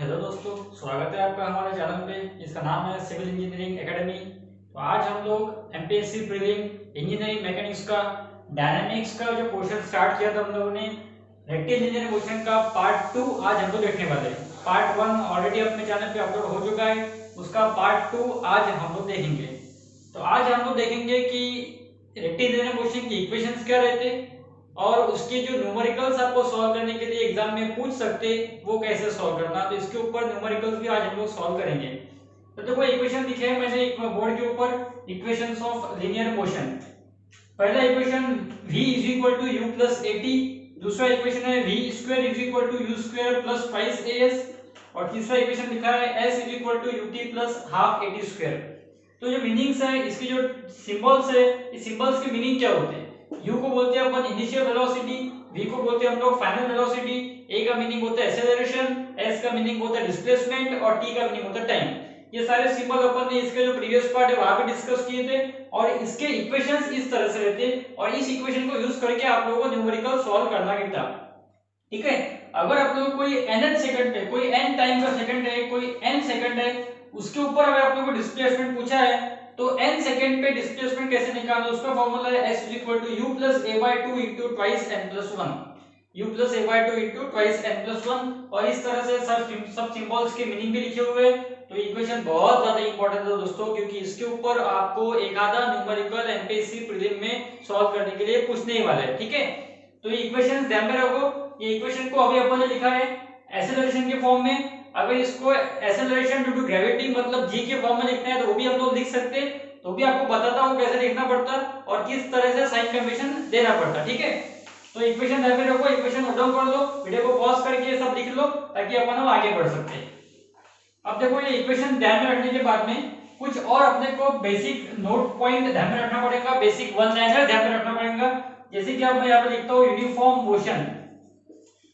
Hello दोस्तों, स्वागत है आपका हमारे चैनल पे जिसका नाम है सिविल इंजीनियरिंग एकेडमी। तो आज हम लोग एमपीएससी प्रीलिम इंजीनियरिंग मैकेनिक्स का डायनामिक्स का जो पोर्शन स्टार्ट किया था हम लोगों ने रेक्टिलिनियर मोशन का पार्ट 2 आज हम लोग देखने वाले हैं। पार्ट 1 ऑलरेडी अपने चैनल पे अपलोड हो चुका है, उसका पार्ट 2 आज हम लोग देखेंगे। तो आज हम लोग देखेंगे कि रेक्टिलिनियर मोशन की इक्वेशंस क्या रहते हैं और उसके जो न्यूमेरिकल्स आपको सॉल्व करने के लिए एग्जाम में पूछ सकते वो कैसे सॉल्व करना, तो इसके ऊपर न्यूमेरिकल्स भी आज हम लोग सॉल्व करेंगे। तो देखो इक्वेशन लिखे हैं मैंने एक बोर्ड के ऊपर, इक्वेशंस ऑफ लीनियर मोशन। पहला equation v is equal to u plus a t, दूसरा इक्वेशन है v square is equal to u square plus 5as और तीसरा इक्वेशन लिखा है s is equal to ut plus half a t square. तो जो meanings है इसके जो सिंबल्स है, इस सिंबल्स के मीनिंग क्या होते हैं? u को बोलते हैं अपन इनिशियल वेलोसिटी, v को बोलते हैं हम लोग फाइनल वेलोसिटी, a का मीनिंग होता है एक्सेलरेशन, s का मीनिंग होता है डिस्प्लेसमेंट और t का मीनिंग होता है टाइम। ये सारे सिंबल अपन ने इसके जो प्रीवियस पार्ट है वहां पे डिस्कस किए थे और इसके इक्वेशंस इस तरह से रहते हैं और इस इक्वेशन को यूज करके आप लोगों को न्यूमेरिकल सॉल्व करना है। ठीक है, अगर आप लोगों को कोई nth सेकंड पे, कोई n टाइम का सेकंड है, कोई n सेकंड है, उसके ऊपर अगर आप लोगों को डिस्प्लेसमेंट पूछा है तो n सेकंड पे डिस्प्लेसमेंट कैसे निकालना, उसका फार्मूला है s u plus a by 2 into twice n plus 1, u plus a by 2 into twice n plus 1। और इस तरह से सब सिंबल्स के मीनिंग भी लिखे हुए हैं। तो इक्वेशन बहुत ज्यादा इंपॉर्टेंट है दोस्तों, क्योंकि इसके ऊपर आपको एक आधा न्यूमेरिकल एमपीएससी प्रीलिम में सॉल्व करने के लिए पूछने ही वाले हैं। ठीक है, तो इक्वेशन ध्यान में रखो। ये इक्वेशन को अभी अपन ने लिखा है एक्सेलरेशन के फॉर्म में, अगर इसको एक्सेलरेशन ड्यू टू ग्रेविटी मतलब g के फॉर्म में लिखना है तो वो भी हम लोग लिख सकते हैं, तो भी आपको बताता हूं कैसे लिखना पड़ता और किस तरह से साइन कन्वेंशन देना पड़ता। ठीक है, तो इक्वेशन ध्यान में रखो, इक्वेशन नोट डाउन कर लो, वीडियो को पॉज करके सब लिख लो ताकि अपन हम आगे बढ़ सकते हैं। अब देखो ये इक्वेशन ध्यान में रखने के बाद में कुछ और अपने को बेसिक नोट पॉइंट ध्यान में रखना पड़ेगा, बेसिक वन लाइनर ध्यान में रखना पड़ेगा। जैसे कि अब मैं यहाँ पे लिखता हूँ यूनिफॉर्म मोशन।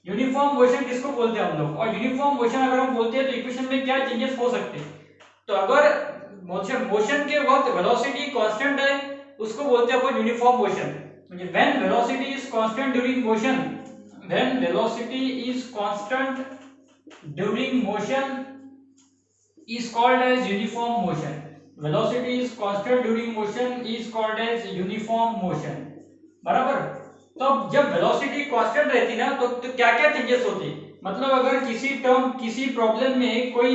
यूनिफॉर्म मोशन किसको बोलते हैं हम लोग, और यूनिफॉर्म मोशन अगर हम बोलते हैं तो इक्वेशन में क्या चेंजेस हो सकते हैं? तो अगर मोशन के वक्त वेलोसिटी कांस्टेंट है उसको बोलते हैं अपन uniform motion. When velocity is constant during motion, when velocity is constant during motion is called as uniform motion. Velocity is constant during motion is called as uniform motion. बराबर। तो जब velocity constant रहती ना तो क्या क्या changes होते, मतलब अगर किसी टर्म किसी प्रॉब्लम में कोई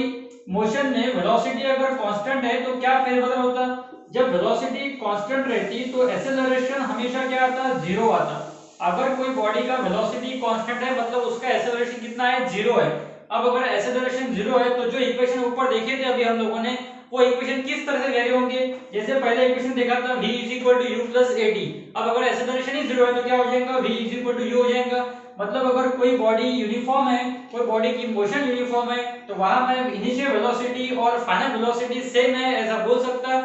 मोशन में वेलोसिटी अगर कांस्टेंट है तो क्या फेरबदल होता? जब वेलोसिटी कांस्टेंट रहती तो एक्सेलरेशन हमेशा क्या आता? जीरो आता। अगर कोई बॉडी का वेलोसिटी कांस्टेंट है मतलब उसका एक्सेलरेशन कितना है? जीरो है। अब अगर एक्सेलरेशन जीरो है तो जो इक्वेशन ऊपर देखे थे अभी हम लोगों ने वो इक्वेशन किस तरह से वेरी होंगे? जैसे पहले इक्वेशन देखा था v is equal to u plus a t. अब अगर एक्सेलरेशन ही जीरो है तो क्या हो जाएगा? v is equal to u हो जाएगा। मतलब अगर कोई बॉडी यूनिफॉर्म है, कोई बॉडी की मोशन यूनिफॉर्म है तो वहां मैं इनिशियल वेलोसिटी और फाइनल वेलोसिटी सेम है ऐसा बोल सकता।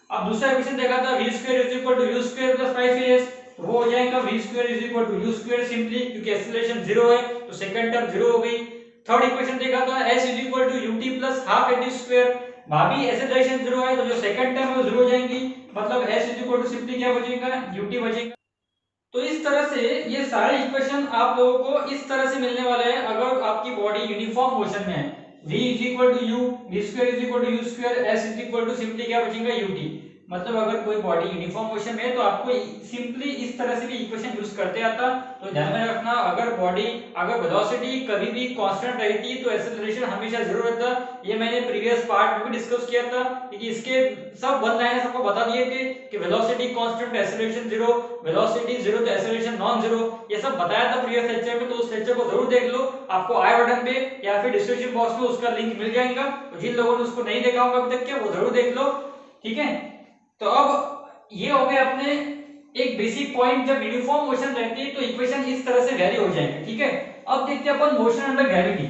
अब दूसरा इक्वेशन देखा था v square is equal to u square plus 5as, तो वो हो जाएगा v square is equal to u square simply क्योंकि एक्सेलरेशन जीरो है तो सेकंड टर्म जीरो हो गई। थर्ड इक्वेशन देखा था s is equal to ut plus half at square, वहां भी एक्सेलरेशन जीरो है तो जो सेकंड टर्म है वो जीरो हो जाएंगी, मतलब s is equal to simply क्या बचेगा? ut बचेगा। तो इस तरह से ये सारे इक्वेशन आप लोगों को इस तरह से मिलने वाले हैं अगर आपकी बॉडी यूनिफॉर्म मोशन में है। v is equal to u, v square is equal to u square, s is equal to simply क्या बचेगा? ut। मतलब अगर कोई बॉडी यूनिफॉर्म मोशन में है तो आपको सिंपली इस तरह से भी इक्वेशन यूज करते आता। तो ध्यान में रखना, अगर वेलोसिटी कभी भी कांस्टेंट रहती तो एक्सेलरेशन हमेशा जीरो रहता। ये मैंने प्रीवियस पार्ट में भी डिस्कस किया था क्योंकि इसके सब वन लाइनर सबको बता दिए थे कि velocity constant acceleration zero, velocity zero तो एक्सेलरेशन नॉन जीरो, ये सब बताया था प्रीवियस लेक्चर में। तो उस लेक्चर को जरूर देख लो, आपको आई बटन पे या फिर डिस्क्रिप्शन बॉक्स में उसका लिंक मिल जाएगा। तो जिन लोगों ने उसको नहीं देखा होगा अभी तक के वो जरूर देख लो। ठीक है, तो अब ये हो गए अपने एक बेसिक पॉइंट, जब यूनिफॉर्म मोशन रहती है तो इक्वेशन इस तरह से वेरी हो जाएंगे। ठीक है, अब देखते हैं अपन मोशन अंडर ग्रेविटी।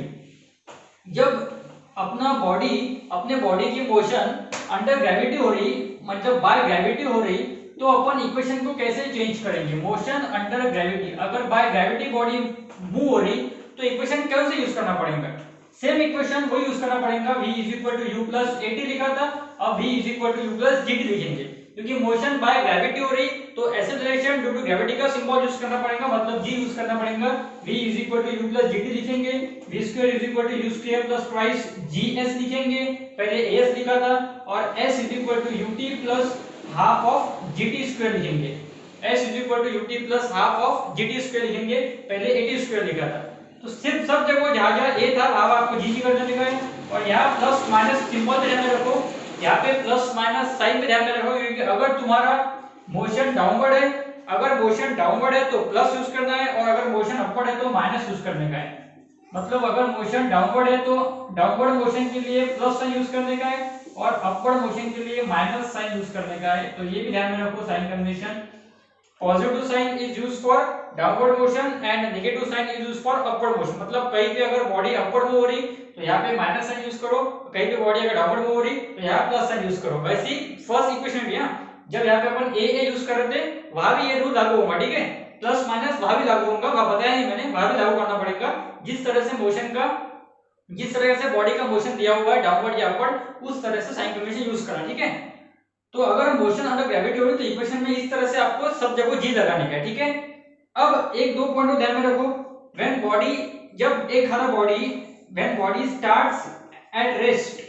जब अपने बॉडी की मोशन अंडर ग्रेविटी हो रही, मतलब बाय ग्रेविटी हो रही, तो अपन इक्वेशन को कैसे चेंज करेंगे? मोशन अंडर ग्रेविटी, अगर बाय ग्रेविटी बॉडी मूव हो रही तो इक्वेशन कैसे यूज करना पड़ेगा? सेम इक्वेशन वही यूज करना पड़ेगा, v is equal to u plus a t लिखा था, अब v is equal to u plus g t लिखेंगे। क्योंकि मोशन बाय ग्रेविटी हो रही, तो एक्सेलरेशन ड्यू टू ग्रेविटी का सिंबल यूज करना पड़ेगा, मतलब g यूज करना पड़ेगा। v = u + gt लिखेंगे, v² = u² + ट्वाइस gs लिखेंगे, पहले as लिखा था, और s = ut + half of gt² लिखेंगे, s = ut + half of gt² लिखेंगे, पहले at² लिखा था। तो सिर्फ सब जगह जहां जहां a था वहां आपको g कर देने का है, और यहाँ प्लस माइनस सिंबल पे ध्यान में रखो, यहाँ पे प्लस माइनस साइन पे ध्यान में रखो, क्योंकि अगर तुम्हारा मोशन डाउनवर्ड है, अगर मोशन डाउनवर्ड है तो प्लस यूज करना है, और अगर मोशन अपवर्ड है तो माइनस यूज करने का है। मतलब अगर मोशन डाउनवर्ड है तो डाउनवर्ड मोशन के लिए प्लस साइन यूज करने का है, और अपवर्ड मोशन के लिए माइनस साइन यूज करने का है। तो ये भी ध्यान में रखो sign convention. Positive sign is used for downward motion and negative sign is used for upward motion. मतलब कहीं पे अगर बॉडी अपवर्ड मूव हो रही तो यहाँ पे माइनस साइन यूज करो, कहीं पे बॉडी अगर डाउनवर्ड मूव हो रही तो यहाँ प्लस साइन यूज करो। वैसे ही फर्स्ट इक्वेशन भी जब यहाँ पे अपन ए यूज कर रहे थे वहां भी ये रूल लागू होगा, ठीक है, प्लस माइनस वहां भी लागू होगा, वहां बताया नहीं मैंने, वहां भी लागू करना पड़ेगा। जिस तरह से मोशन का, जिस तरह से बॉडी का मोशन दिया हुआ है डाउनवर्ड या अपवर्ड, उस तरह से साइन कन्वेंशन यूज करना, ठीक है। तो अगर मोशन अंडर ग्रेविटी हो रही तो इक्वेशन में इस तरह से आपको सब जगह जी लगाने का है, ठीक है। अब एक दो पॉइंट को ध्यान में रखो, व्हेन बॉडी, जब एक खाना body, when body starts at rest,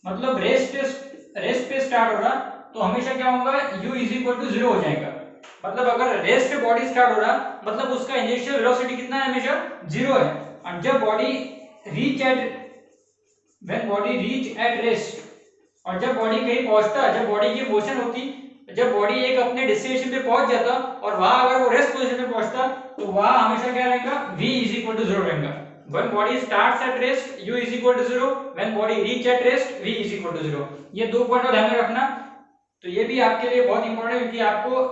मतलब रेस्ट पे स्टार्ट हो रहा तो हमेशा क्या होगा, u = 0 हो जाएगा। मतलब अगर रेस्ट पे बॉडी स्टार्ट हो रहा मतलब उसका इनिशियल वेलोसिटी कितना है, हमेशा 0 है। और जब body reach at, when body reach at rest, और जब बॉडी कहीं पहुंचता, जब बॉडी की मोशन होती, जब बॉडी एक अपने डेस्टिनेशन पे पहुंच जाता और वहां अगर वो रेस्ट पोजीशन में पहुंचता तो वहां हमेशा क्या रहेगा, v = 0 रहेगा। When body starts at rest, u = 0. When body reach at rest, v = 0. ये दो पॉइंट को ध्यान में रखना। तो ये भी आपके लिए बहुत इंपॉर्टेंट है, क्योंकि आपको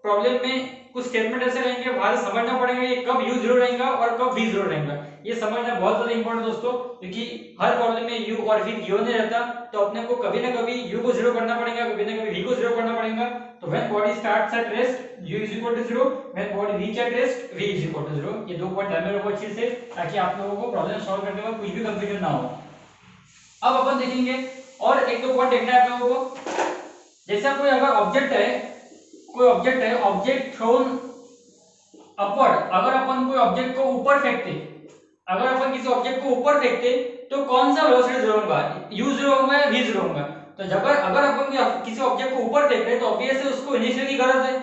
प्रॉब्लम में कुछ स्टेटमेंट ऐसे रहेंगे, वहां से समझना पड़ेगा ये कब u 0 रहेगा और कब v 0 रहेगा। ये समझना बहुत ज्यादा इंपॉर्टेंट दोस्तों, क्योंकि हर प्रॉब्लम में u और v गिवन नहीं रहता, तो अपने को कभी ना कभी u को 0 करना पड़ेगा, कभी ना कभी v को 0 करना पड़ेगा। तो when body starts at rest, u = 0, when body reach at rest, v = 0। ये दो पॉइंट ध्यान में रखो अच्छे से, ताकि आप लोगों को प्रॉब्लम सॉल्व करने में कुछ भी कंफ्यूजन ना हो। अब अपन देखेंगे और एक दो पॉइंट देखना है आप लोगों को। जैसा कोई अगर ऑब्जेक्ट है, कोई ऑब्जेक्ट है, ऑब्जेक्ट थ्रोन अपवर्ड, अगर अपन कोई ऑब्जेक्ट को ऊपर फेंकते, अगर अपन किसी ऑब्जेक्ट को ऊपर फेंकते तो कौन सा वेलोसिटी 0 होगा, u 0 होगा या v 0 होगा। तो जब अगर अपन किसी ऑब्जेक्ट को ऊपर फेंक रहे हैं तो ऑब्वियसली उसको इनिशियल की गरज है।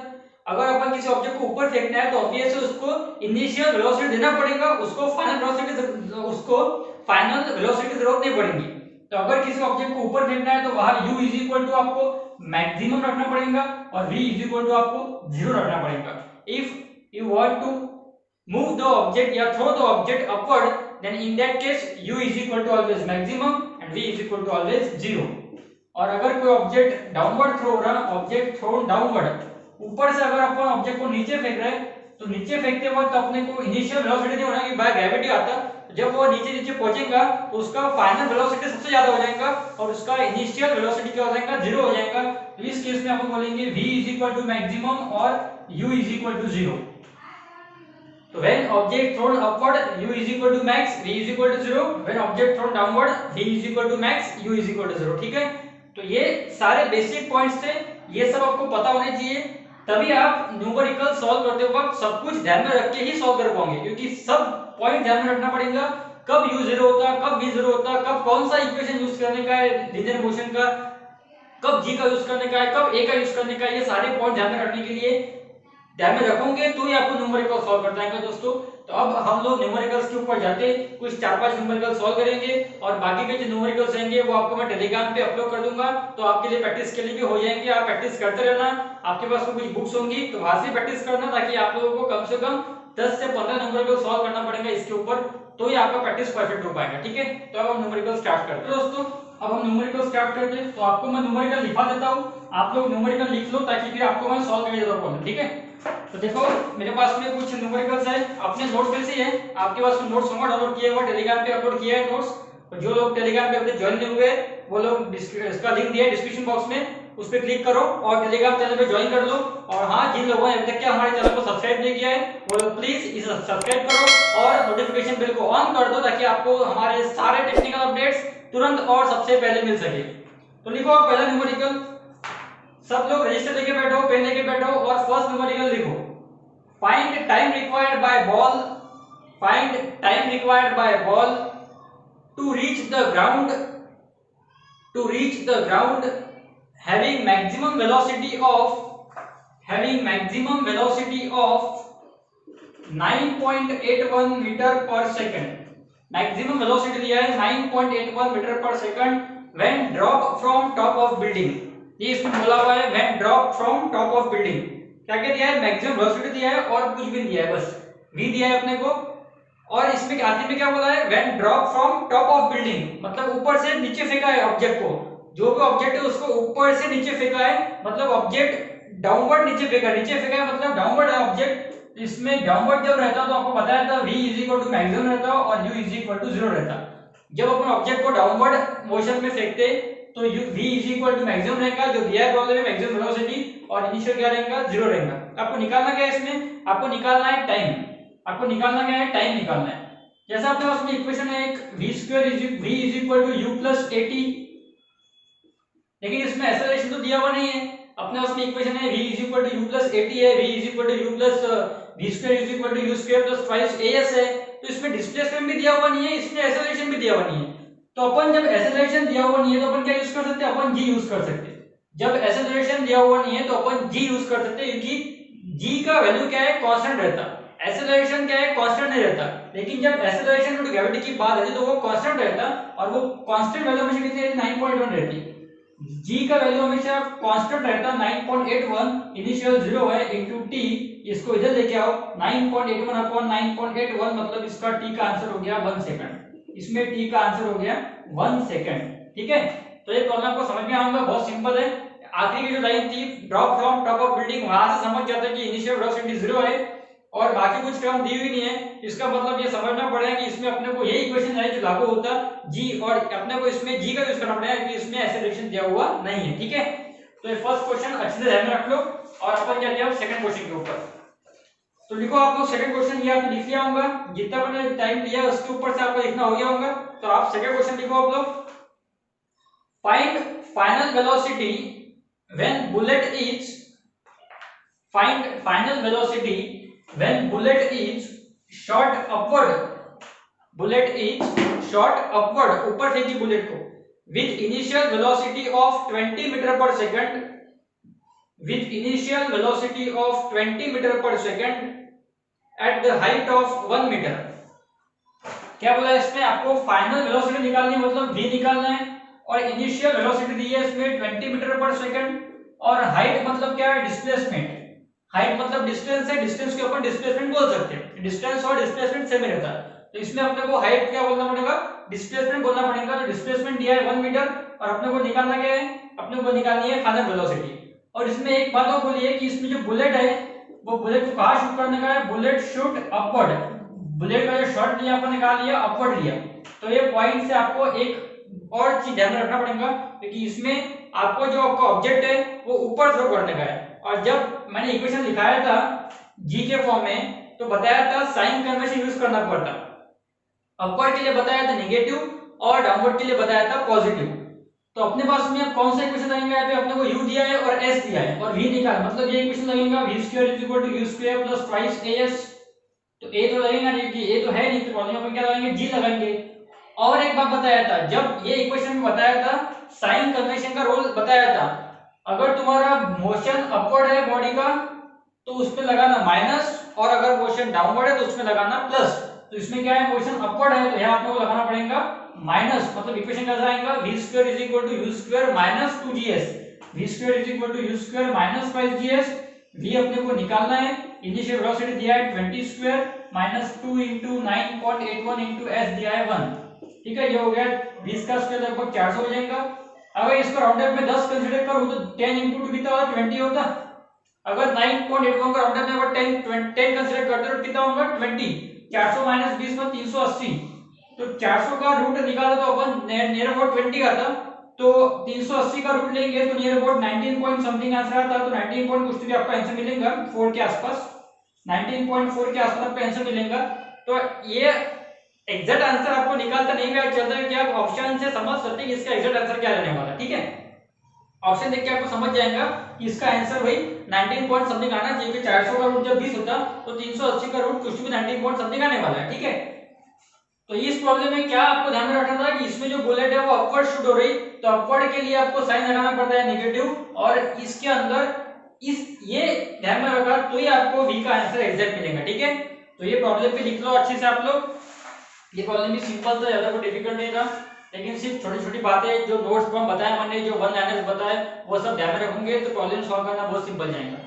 अगर अपन किसी ऑब्जेक्ट को ऊपर फेंकना है तो ऑब्वियसली उसको इनिशियल वेलोसिटी देना पड़ेगा, उसको फाइनल वेलोसिटी की जरूरत नहीं पड़ेगी। तो अगर किसी ऑब्जेक्ट को ऊपर फेंकना है तो वहां u = आपको मैक्सिमम रखना पड़ेगा और v = आपको 0 रखना पड़ेगा। If you want to move the object या throw the object upward, then in that case u = always maximum and v = always 0। और अगर कोई ऑब्जेक्ट डाउनवर्ड थ्रो हो रहा, ऑब्जेक्ट थ्रोन डाउनवर्ड, ऊपर से अगर अपन ऑब्जेक्ट को नीचे फेंक रहे हैं तो नीचे फेंकते वक्त अपने को इनिशियल वेलोसिटी नहीं होना कि बाय ग्रेविटी आता, जब वो नीचे पहुंचेगा तो उसका फाइनल वेलोसिटी सबसे ज्यादा हो जाएगा और उसका इनिशियल वेलोसिटी क्या हो जाएगा, 0 हो जाएगा। तो इस केस में अपन बोलेंगे v = मैक्सिमम और u = 0। तो when object thrown upward, u = max, v = 0, when object thrown downward, v = max, u = 0। ठीक है, तो ये सारे बेसिक पॉइंट्स थे, ये सब आपको पता होने चाहिए, तभी आप न्यूमेरिकल सॉल्व करते वक्त सब कुछ ध्यान में रख के ही सॉल्व कर पाओगे, क्योंकि सब पॉइंट ध्यान में रखना पड़ेगा, कब u 0 होता, कब v 0 होता, कब कौन सा इक्वेशन यूज करने का है लीनियर मोशन का, कब g का यूज करने का है, कब a का यूज करने का है, ये सारे पॉइंट ध्यान में रखने के लिए ध्यान में रखोगे तो ही आपको न्यूमेरिकल सॉल्व कर पाएंगे दोस्तों। तो अब हम लोग न्यूमेरिकल्स के ऊपर जाते कुछ 4-5 न्यूमेरिकल सॉल्व करेंगे, और बाकी के जो न्यूमेरिकल्स रहेंगे वो आपको मैं टेलीग्राम पे अपलोड कर दूंगा, तो आपके लिए प्रैक्टिस के लिए भी हो जाएंगे। आप प्रैक्टिस करते रहना, आपके पास कुछ बुक्स होंगी तो वहां से प्रैक्टिस करना, ताकि आप लोगों को कम से कम 10 से 15 न्यूमेरिकल सॉल्व करना पड़ेगा इसके ऊपर, तो ही आपका प्रैक्टिस परफेक्ट हो पाएगा। ठीक है, तो अब हम न्यूमेरिकल स्टार्ट करते हैं दोस्तों। अब हम न्यूमेरिकल स्टार्ट करते हैं, तो आपको मैं न्यूमेरिकल लिखा देता हूं, आप लोग न्यूमेरिकल लिख लो ताकि फिर आपको मैं सॉल्व करने देता हूं। ठीक है, तो देखो मेरे पास में कुछ न्यूमेरिकल्स है, अपने नोट पे से है, आपके पास में नोट्स होगा डाउनलोड किया हुआ, टेलीग्राम पे अपलोड किया है नोट्स। तो जो लोग टेलीग्राम पे अभी ज्वाइन नहीं हुए वो लोग इसका लिंक दिया है डिस्क्रिप्शन बॉक्स में, उस पर क्लिक करो और टेलीग्राम चैनल पे ज्वाइन कर लो। और हाँ, जिन लोगों ने अभी तक हमारे चैनल को सब्सक्राइब नहीं किया है वो लोग प्लीज इसे सब्सक्राइब करो और नोटिफिकेशन बेल को ऑन कर दो, ताकि आपको हमारे सारे टेक्निकल अपडेट्स तुरंत और सबसे पहले मिल सके। तो लिखो आप पहला न्यूमेरिकल, सब लोग रजिस्टर लेके बैठो, पेन लेके बैठो और फर्स्ट न्यूमेरिकल लिखो। Find time required by ball, find time required by ball to reach the ground, to reach the ground having maximum velocity of 9.81 metre per second. Maximum velocity दिया है 9.81 metre per second when drop from top of building. ये इसमें बोला हुआ है when drop from top of building. क्या क्या दिया है? मैक्सिमम वेलोसिटी दिया है और कुछ भी दिया है, बस v दिया है अपने को। और इसमें आखिर में क्या बोला है? When drop from top of building, मतलब ऊपर से नीचे फेंका है ऑब्जेक्ट को। जो भी ऑब्जेक्ट है उसको ऊपर से नीचे फेंका है, मतलब ऑब्जेक्ट डाउनवर्ड नीचे फेंका है मतलब डाउनवर्ड है ऑब्जेक्ट। इसमें डाउनवर्ड जब रहता तो आपको बताया था v = मैक्सिमम रहता और u = 0 रहता। जब अपन ऑब्जेक्ट को डाउनवर्ड मोशन में फेंकते तो v = मैक्सिमम रहेगा, जो दिया है प्रॉब्लम में मैक्सिमम वेलोसिटी, और इनिशियल क्या रहेगा? 0 रहेगा। आपको निकालना क्या है इसमें? आपको निकालना है टाइम। आपको निकालना क्या है? टाइम निकालना है। जैसा अपने पास में इक्वेशन है एक v² v = u + at, लेकिन इसमें एक्सेलरेशन तो दिया हुआ नहीं है। अपने पास में इक्वेशन है v = u + at है, v = u + v² = u² + twice as है। तो इसमें डिस्प्लेसमेंट भी दिया हुआ नहीं है, इसमें एक्सेलरेशन भी दिया हुआ नहीं है। तो अपन जब एक्सेलरेशन दिया हुआ नहीं है तो अपन क्या यूज कर सकते हैं? अपन g यूज कर सकते हैं। जब एक्सेलरेशन दिया हुआ नहीं है तो अपन g यूज कर सकते हैं, क्योंकि g का वैल्यू क्या है? कांस्टेंट रहता। एक्सेलरेशन क्या है? कांस्टेंट नहीं रहता। लेकिन जब एक्सेलरेशन और ग्रेविटी की बात आती है तो वो कांस्टेंट रहता, और वो कांस्टेंट वैल्यू हमेशा कितनी रहती? 9.1 रहती। g का वैल्यू हमेशा कांस्टेंट रहता 9.81, इनिशियल 0 है इनटू t। इसको इधर लेके आओ, 9.81 अपॉन 9.81 मतलब इसका t का आंसर हो गया 1 सेकंड। इसमें t का आंसर हो गया 1 सेकंड। ठीक है, तो ये प्रॉब्लम आपको समझ में आऊंगा, बहुत सिंपल है। आखिरी की जो लाइन थी drop from top of building, वहां से समझ जाता है कि इनिशियल वेलोसिटी 0 है और बाकी कुछ टर्म दी हुई नहीं है। इसका मतलब ये समझना पड़ेगा कि इसमें अपने को यही इक्वेशन है जो लागू होता g, और अपने को इसमें g का यूज करना पड़ेगा क्योंकि इसमें एक्सेलरेशन दिया हुआ नहीं है। ठीक है, तो ये फर्स्ट क्वेश्चन अच्छे से ध्यान में रख लो और अपन क्या किया सेकंड क्वेश्चन के ऊपर। तो लिखो आप लोग सेकंड क्वेश्चन, ये आपने लिख लिया होगा, जितना मैंने टाइम लिया उसके ऊपर से आपको लिखना हो गया होगा। तो आप सेकंड क्वेश्चन लिखो आप लोग। Find final velocity when bullet is, find final velocity when bullet is shot upward, bullet is shot upward, ऊपर फेंकी बुलेट को, with initial velocity of 20 metre per second, with initial velocity of 20 metre per second at the height of 1 metre. क्या बोला इसमें? आपको final velocity निकालनी है, मतलब v निकालना है, और इनिशियल वेलोसिटी दी है इसमें 20 मीटर पर सेकंड, और हाइट मतलब क्या है? डिस्प्लेसमेंट। हाइट मतलब डिस्टेंस है, डिस्टेंस के ऊपर डिस्प्लेसमेंट बोल सकते हैं, डिस्टेंस और डिस्प्लेसमेंट सेम रहता है। तो इसमें अपने को हाइट क्या बोलना पड़ेगा? डिस्प्लेसमेंट बोलना पड़ेगा। तो डिस्प्लेसमेंट दिया है 1 मीटर और अपने को निकालना क्या है? अपने को निकालनी है फाइनल वेलोसिटी। और इसमें एक बात और बोली है कि इसमें जो बुलेट है वो बुलेट को कहां शूट करने का है? Bullet shoot upward. बुलेट का जो शॉट लिया अपन निकाल लिया, अपवर्ड लिया। तो ये पॉइंट से आपको एक और चीज ध्यान में रखना पड़ेगा, क्योंकि इसमें आपको जो आपका ऑब्जेक्ट है वो ऊपर थ्रो करने का है। और जब मैंने इक्वेशन लिखाया था जी के फॉर्म में तो बताया था साइन कन्वेंशन यूज करना पड़ता। अपवर्ड के लिए बताया था नेगेटिव और डाउनवर्ड के लिए बताया था पॉजिटिव। तो अपने पास में अब कौन सा इक्वेशन लगेगा? यहाँ पे अपने को u दिया है और s दिया है और v निकाल, मतलब ये इक्वेशन लगेगा v² = u² + twice as। तो a तो लगेगा नहीं कि a तो है नहीं, तो प्रॉब्लम में क्या लगाएंगे? g लगाएंगे। और एक बात बताया था, जब ये इक्वेशन में बताया था साइन कन्वेंशन का रोल बताया था। अगर तुम्हारा मोशन अपवर्ड है बॉडी का तो उसमें लगाना माइनस, और अगर मोशन डाउनवर्ड है तो उसमें लगाना प्लस। तो इसमें क्या है? मोशन अपवर्ड है तो यहाँ आपको लगाना पड़ेगा माइनस, मतलब इक्वेशन कैसा आएगा? v² = u² - 2gs, v² = u² - 5gs। v अपने को निकालना है, इनिशियल वेलोसिटी दिया है 20² - 2 * 9.81 * s दिया है 1। ठीक है, ये हो गया 20 का स्क्वायर लगभग 400 हो जाएगा। अगर इसको राउंड अप में 10 कंसीडर करूं तो 10 * 2 कितना होता? 20 होता। अगर 9.81 का राउंड अप में 10 कंसीडर करते तो कितना होगा? 20। 400 - 20 में 380। तो 400 का रूट निकाला तो अपन नियर अबाउट 20 का था, तो 380 का रूट लेंगे तो near about 19 point something answer आता। तो 19 पॉइंट कुछ भी आपका आंसर मिलेगा 4 के आसपास, 19.4 के आसपास आपका आंसर मिलेगा। तो ये एग्जैक्ट आंसर आपको निकालता नहीं पता चलता है कि आप ऑप्शन से समझ सकते हैं कि इसका एग्जैक्ट आंसर क्या रहने वाला है। ठीक है, ऑप्शन देख के आपको समझ जाएगा कि इसका आंसर वही 19 पॉइंट समथिंग आना चाहिए, कि 400 का रूट जब 20 होता तो 380 का रूट कुछ भी 19 पॉइंट समथिंग आने वाला है। ठीक है, तो इस प्रॉब्लम में क्या आपको ध्यान में रखना था कि इसमें जो बुलेट है वो अपवर्ड शूट हो रही, तो अपवर्ड के लिए आपको साइन लगाना पड़ता है नेगेटिव, और इसके अंदर इस ये ध्यान में रखा तो ही आपको v का आंसर एग्जैक्ट मिलेगा। ठीक है, तो ये प्रॉब्लम भी लिख लो अच्छे से आप लोग। ये प्रॉब्लम भी सिंपल था, ज्यादा कोई डिफिकल्ट नहीं था, लेकिन सिर्फ छोटी छोटी बातें जो नोट्स पर बताया मैंने, जो वन लाइनर्स बताए वो सब ध्यान में रखोगे तो प्रॉब्लम सॉल्व करना बहुत सिंपल जाएगा।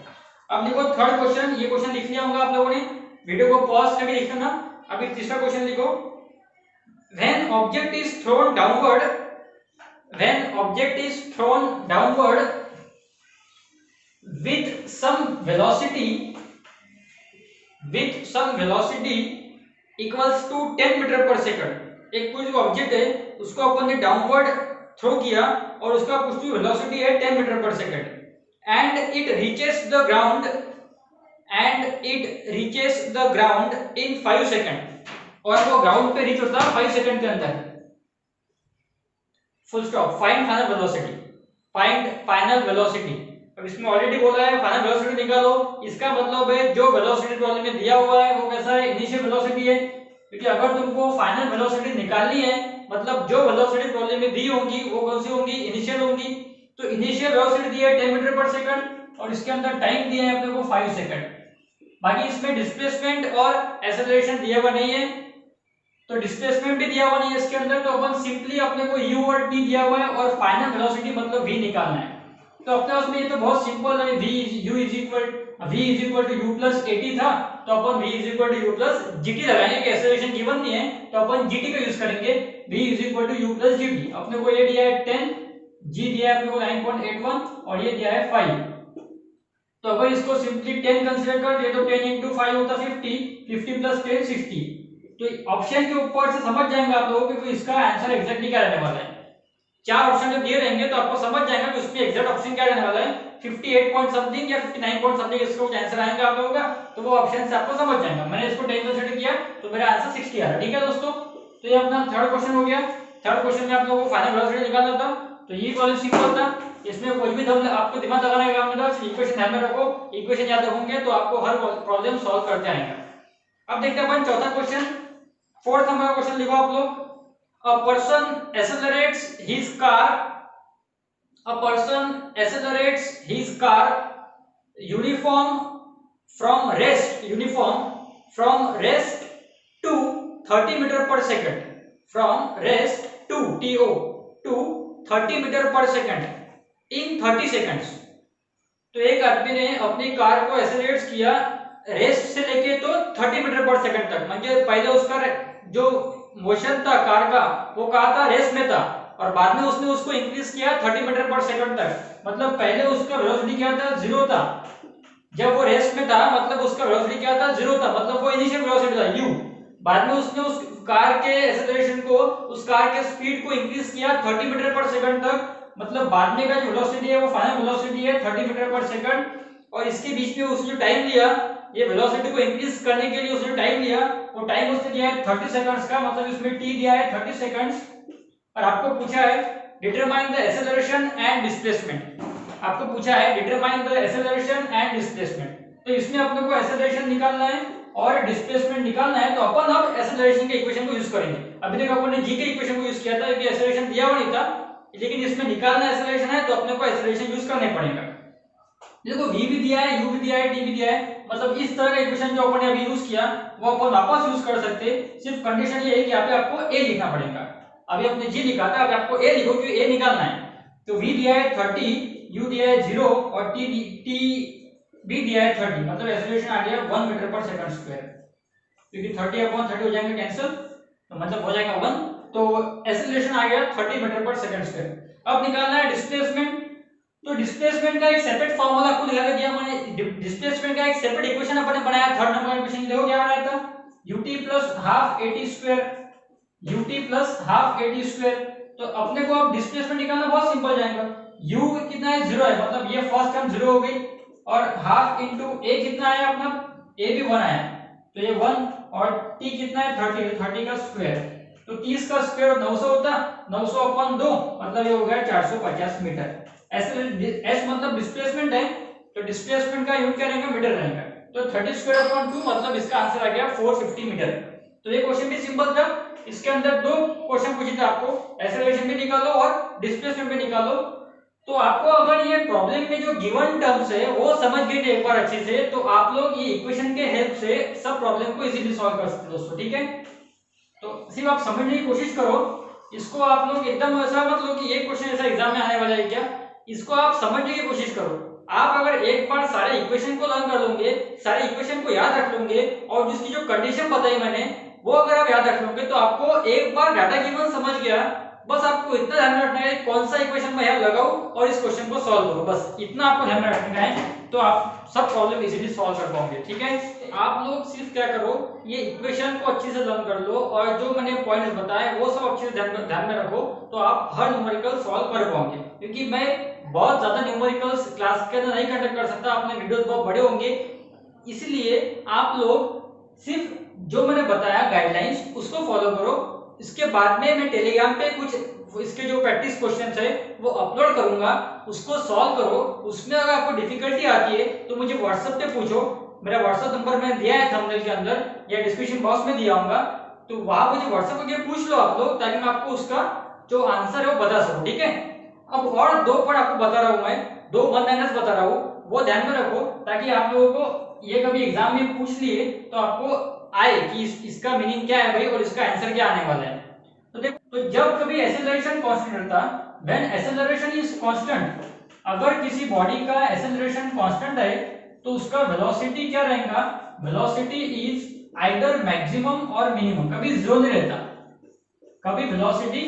अब देखो थर्ड क्वेश्चन, ये क्वेश्चन लिख लिया होगा आप लोगों ने, वीडियो को पॉज करके लिख लेना। अभी तीसरा क्वेश्चन लिखो, when object is thrown downward with some velocity equals to 10 metre per second. एक कोई जो ऑब्जेक्ट है उसको अपन ने डाउनवर्ड थ्रो किया और उसका कुछ भी वेलोसिटी है 10 metre per second, and it reaches the ground in 5 second, और वो ग्राउंड पे रीच होता है 5 सेकंड के अंदर। Full stop. Find final velocity. अब इसमें ऑलरेडी बोला है फाइनल वेलोसिटी निकालो, इसका मतलब है जो वेलोसिटी प्रॉब्लम में दिया हुआ है वो कैसा है, इनिशियल वेलोसिटी है, क्योंकि अगर तुमको फाइनल वेलोसिटी निकालनी है मतलब जो वेलोसिटी प्रॉब्लम में दी होंगी वो कौन सी होंगी, इनिशियल होंगी। तो इनिशियल वेलोसिटी दी है 10 मीटर पर सेकंड और इसके अंदर टाइम दिया है अपने को 5 सेकंड। बाकी इसमें डिस्प्लेसमेंट और एक्सेलरेशन दिया हुआ नहीं है, तो डिस्प्लेसमेंट भी दिया हुआ नहीं है इसके अंदर, तो अपन सिंपली अपने को u और t दिया हुआ है और फाइनल वेलोसिटी मतलब v निकालना है। तो अपने पास में ये तो बहुत सिंपल है, v is equal to u plus at था, तो अपन v is equal to u plus gt लगाएंगे, कि एक्सेलरेशन गिवन नहीं है तो अपन gt का यूज करेंगे, v is equal to u plus gt। अपने को ये दिया है 10, g दिया है अपने को 9.81 और ये दिया है 5। तो अगर इसको सिंपली 10 कंसीडर कर दिए तो 10 into 5 होता 50, 50 प्लस 10 60। तो ऑप्शन के ऊपर से समझ जाएंगे आप लोगों कि इसका आंसर एग्जैक्टली क्या रहने वाला है। चार ऑप्शन जब दिए रहेंगे तो आपको समझ जाएगा कि उसमें एग्जैक्ट ऑप्शन क्या रहने वाला है, 58 पॉइंट समथिंग या 59 पॉइंट समथिंग इसका कुछ आंसर आएगा आप लोगों का, तो वो ऑप्शन से आपको समझ जाएगा। मैंने इसको 10 कंसीडर किया तो मेरा आंसर 60 आ रहा है। ठीक है दोस्तों, तो ये अपना थर्ड क्वेश्चन हो गया। थर्ड क्वेश्चन में आप लोगों को फाइनल वेलोसिटी निकालना था, तो ये प्रॉब्लम सिंपल था, इसमें कोई भी दम आपको दिमाग लगाने का काम नहीं था, इक्वेशन ध्यान में रखो, इक्वेशन याद रखोगे तो आपको हर प्रॉब्लम सॉल्व करते आएंगे। अब देखते हैं अपन चौथा क्वेश्चन, फोर्थ नंबर का क्वेश्चन लिखो आप लोग। A person accelerates his car uniform from rest to 30 meter per second, from rest to 30 meter per second in 30 seconds। तो एक आदमी ने अपनी कार को एक्सेलरेट किया रेस्ट से लेके तो 30 मीटर पर सेकंड तक, मतलब पहले उसका जो मोशन था कार का वो कहा था रेस्ट में था और बाद में उसने उसको इंक्रीज किया 30 मीटर पर सेकंड तक। मतलब पहले उसका वेलोसिटी क्या था, 0 था, जब वो रेस्ट में था मतलब उसका वेलोसिटी क्या था, 0 था, मतलब वो इनिशियल वेलोसिटी था u। बाद में उसने उस कार के एक्सेलरेशन को, उस कार के स्पीड को इंक्रीज किया 30 मीटर पर सेकंड तक, मतलब बाद में का जो वेलोसिटी है वो फाइनल वेलोसिटी है 30 मीटर पर सेकंड। और इसके बीच में उसने जो टाइम लिया, ये वेलोसिटी को इंक्रीज करने के लिए उसने टाइम लिया, वो टाइम उसने दिया है 30 सेकंड्स का, मतलब इसमें t दिया है 30 सेकंड्स। और आपको पूछा है determine the acceleration and displacement, आपको पूछा है determine the acceleration and displacement. तो इसमें अपने को एक्सेलरेशन निकालना है और डिस्प्लेसमेंट निकालना है, तो अपन अब एक्सेलरेशन के इक्वेशन को यूज करेंगे। अभी तक अपन ने g के इक्वेशन को यूज किया था क्योंकि एक्सेलरेशन दिया हुआ नहीं था, लेकिन इसमें निकालना एक्सेलरेशन है तो अपने को एक्सेलरेशन यूज करना पड़ेगा। देखो v भी दिया है, u भी दिया है, t भी दिया है, मतलब इस तरह का इक्वेशन जो अपन ने अभी यूज किया वो अपन वापस यूज कर सकते, सिर्फ कंडीशन ये है कि यहाँ पे आपको a लिखना पड़ेगा। अभी अपने g लिखा था, अभी आपको a लिखो क्योंकि a निकालना है। तो v दिया है 30, u दिया है 0 और t भी दिया है 30, मतलब एक्सेलरेशन आ गया 1 मीटर पर सेकंड स्क्वायर, क्योंकि 30/30 हो जाएंगे कैंसिल, तो मतलब हो जाएगा 1, तो एक्सेलरेशन आ गया 30 मीटर पर सेकंड स्क्वायर। अब निकालना है डिस्प्लेसमेंट, तो डिस्प्लेसमेंट का एक सेपरेट फॉर्मूला आपको दिखा दिया मैंने, डिस्प्लेसमेंट का एक सेपरेट इक्वेशन अपन ने बनाया थर्ड नंबर इक्वेशन, देखो क्या बनाया था, ut plus half at square, ut plus half at square। तो अपने को अब डिस्प्लेसमेंट निकालना बहुत सिंपल जाएगा, u कितना है 0 है, मतलब ये फर्स्ट टर्म 0 हो गई, और हाफ इनटू a कितना है अपना, a भी 1 आया, तो ये 1, और t कितना है 30, 30 का स्क्वायर, तो 30 का स्क्वायर 900 होता, 900/2 मतलब ये हो गया 450 मीटर। एस मतलब डिस्प्लेसमेंट है, तो डिस्प्लेसमेंट का यूनिट क्या रहेगा, मीटर रहेगा। तो 30² मतलब इसका आंसर आ गया 450 मीटर। तो ये क्वेश्चन भी सिंपल था। इसके अंदर दो क्वेश्चन पूछे थे आपको, एक्सेलरेशन भी निकालो और डिस्प्लेसमेंट भी निकालो। तो आपको अगर ये प्रॉब्लम में जो गिवन टर्म्स है वो समझ गए थे एक बार अच्छे से, तो आप लोग ये इक्वेशन के हेल्प से सब प्रॉब्लम को इजीली सॉल्व कर सकते हो दोस्तों, ठीक है। तो सिर्फ आप समझने की कोशिश करो इसको, आप लोग एकदम ऐसा मत लो कि ये क्वेश्चन ऐसा एग्जाम में आने वाला है क्या, इसको आप समझने की कोशिश करो। आप अगर एक बार सारे इक्वेशन को लर्न कर लोगे, सारे इक्वेशन को याद रख लोगे, और जिसकी जो कंडीशन बताई मैंने वो अगर आप याद रख लोगे, तो आपको एक बार डाटा गिवन समझ गया। बस आपको इतना ध्यान में रखना है कौन सा इक्वेशन मैं यहाँ लगाऊं और इस क्वेश्चन को सॉल्व करो, बस इतना आपको ध्यान में रखना है, तो आप सब प्रॉब्लम इजीली सॉल्व कर पाओगे, ठीक है। आप लोग सिर्फ क्या करो, ये इक्वेशन को अच्छे से लर्न कर लो और जो मैंने पॉइंट्स बताए वो सब अच्छे से ध्यान में रखो, तो आप हर न्यूमेरिकल सॉल्व कर पाओगे। क्योंकि मैं बहुत ज्यादा न्यूमेरिकल्स क्लास के अंदर नहीं कंडक्ट कर सकता, अपने वीडियोस बहुत बड़े होंगे, इसलिए आप लोग सिर्फ जो मैंने बताया गाइडलाइंस उसको फॉलो करो। इसके बाद में मैं टेलीग्राम पे कुछ इसके जो प्रैक्टिस क्वेश्चंस है वो अपलोड करूंगा, उसको सॉल्व करो। उसमें अगर आपको डिफिकल्टी आती है तो मुझे व्हाट्सएप पे पूछो, मेरा व्हाट्सएप नंबर मैंने दिया है थंबनेल के अंदर या डिस्क्रिप्शन बॉक्स में दिया होगा, तो वहां मुझे व्हाट्सएप करके पूछ लो आप लोग, ताकि मैं आपको उसका जो आंसर है वो बता सकूं, ठीक है। अब और दो पॉइंट आपको बता रहा हूं, मैं दो वन लाइनर्स बता रहा हूं, वो ध्यान में रखो, ताकि आप लोगों को ये कभी एग्जाम में पूछ लिए तो आपको आए कि इसका मीनिंग क्या है भाई और इसका आंसर क्या आने वाला है। तो देखो, तो जब कभी एक्सेलरेशन कांस्टेंट रहता, व्हेन एक्सेलरेशन इज कांस्टेंट, अगर किसी बॉडी का एक्सेलरेशन कांस्टेंट है तो उसका वेलोसिटी क्या रहेगा, वेलोसिटी इज आइदर मैक्सिमम और मिनिमम, कभी जीरो नहीं रहता, कभी वेलोसिटी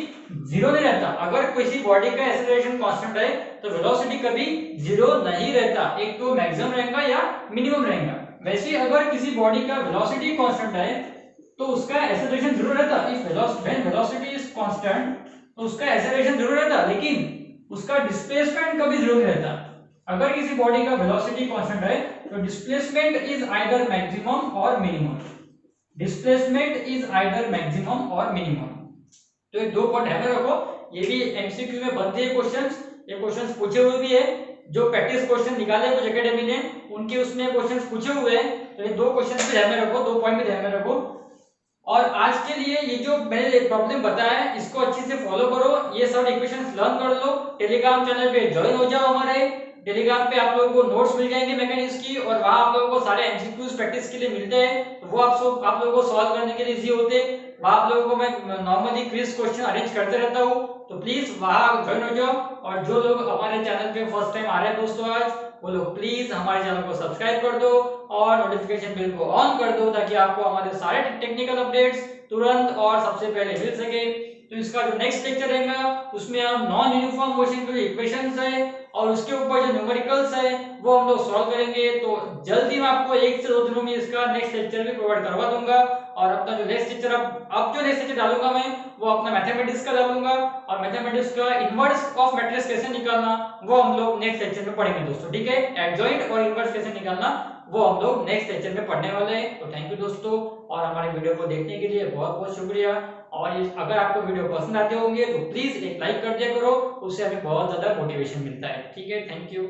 जीरो नहीं रहता। अगर किसी बॉडी का एक्सेलरेशन कांस्टेंट है तो वेलोसिटी कभी जीरो नहीं रहता, एक तो मैक्सिमम रहेगा या मिनिमम रहेगा। वैसे अगर किसी बॉडी का वेलोसिटी कांस्टेंट है तो उसका एक्सेलरेशन जरूर रहता, इफ वेलोसिटी इज कांस्टेंट तो उसका एक्सेलरेशन जरूर रहता, लेकिन उसका डिस्प्लेसमेंट कभी जरूर नहीं रहता। अगर किसी बॉडी का वेलोसिटी कांस्टेंट है तो डिस्प्लेसमेंट इज आइदर मैक्सिमम और minimum, displacement is either maximum और मिनिमम। तो ये दो पॉइंट ध्यान में रखो, ये भी एमसीक्यू में बनते हैं क्वेश्चंस, ये क्वेश्चंस पूछे हुए भी है, जो प्रैक्टिस क्वेश्चन निकाले कुछ एकेडमी ने उनके उसमें क्वेश्चंस पूछे हुए हैं, तो ये दो क्वेश्चन भी ध्यान में रखो, दो पॉइंट भी ध्यान में रखो। और आज के लिए ये जो मैंने प्रॉब्लम बताया है इसको अच्छे से फॉलो करो, ये सब इक्वेशंस लर्न कर लो, टेलीग्राम चैनल पे ज्वाइन हो जाओ, हमारे टेलीग्राम पे आप लोगों को नोट्स मिल जाएंगे मैकेनिक्स की, और वहां आप लोगों को सारे एमसीक्यूज प्रैक्टिस के लिए मिलते हैं, तो वो आप लोगों को सॉल्व करने के लिए इजी होते हैं। वहां आप लोगों को मैं नॉर्मली क्विज क्वेश्चन अरेंज करते रहता हूं, तो प्लीज वहां ज्वाइन हो जाओ। और जो लोग हमारे चैनल पे फर्स्ट टाइम आ रहे हैं दोस्तों आज, वो लोग प्लीज हमारे चैनल को सब्सक्राइब कर दो और नोटिफिकेशन बेल को ऑन कर दो, ताकि आपको हमारे सारे टेक्निकल अपडेट्स तुरंत और सबसे पहले मिल सके। तो इसका जो नेक्स्ट लेक्चर रहेगा उसमें हम नॉन यूनिफॉर्म मोशन के इक्वेशंस है और उसके ऊपर जो न्यूमेरिकल्स है वो हम लोग सॉल्व करेंगे। तो जल्दी मैं आपको 1 से 2 दिनों में इसका नेक्स्ट लेक्चर भी प्रोवाइड करवा दूंगा। और अपना जो नेक्स्ट लेक्चर अब जो नेक्स्ट लेक्चर डालूंगा मैं वो अपना मैथमेटिक्स का डालूंगा, और मैथमेटिक्स का इनवर्स ऑफ मैट्रिक्स कैसे निकालना वो हम लोग नेक्स्ट लेक्चर में पढ़ेंगे दोस्तों, ठीक है। एडजॉइंट और इनवर्स कैसे निकालना वो हम लोग नेक्स्ट लेक्चर में पढ़ने वाले हैं। तो थैंक यू दोस्तों, और हमारे वीडियो को देखने के लिए बहुत बहुत शुक्रिया। और अगर आपको वीडियो पसंद आते होंगे तो प्लीज एक लाइक कर दिया करो, उससे हमें बहुत ज्यादा मोटिवेशन मिलता है, ठीक है। Thank you.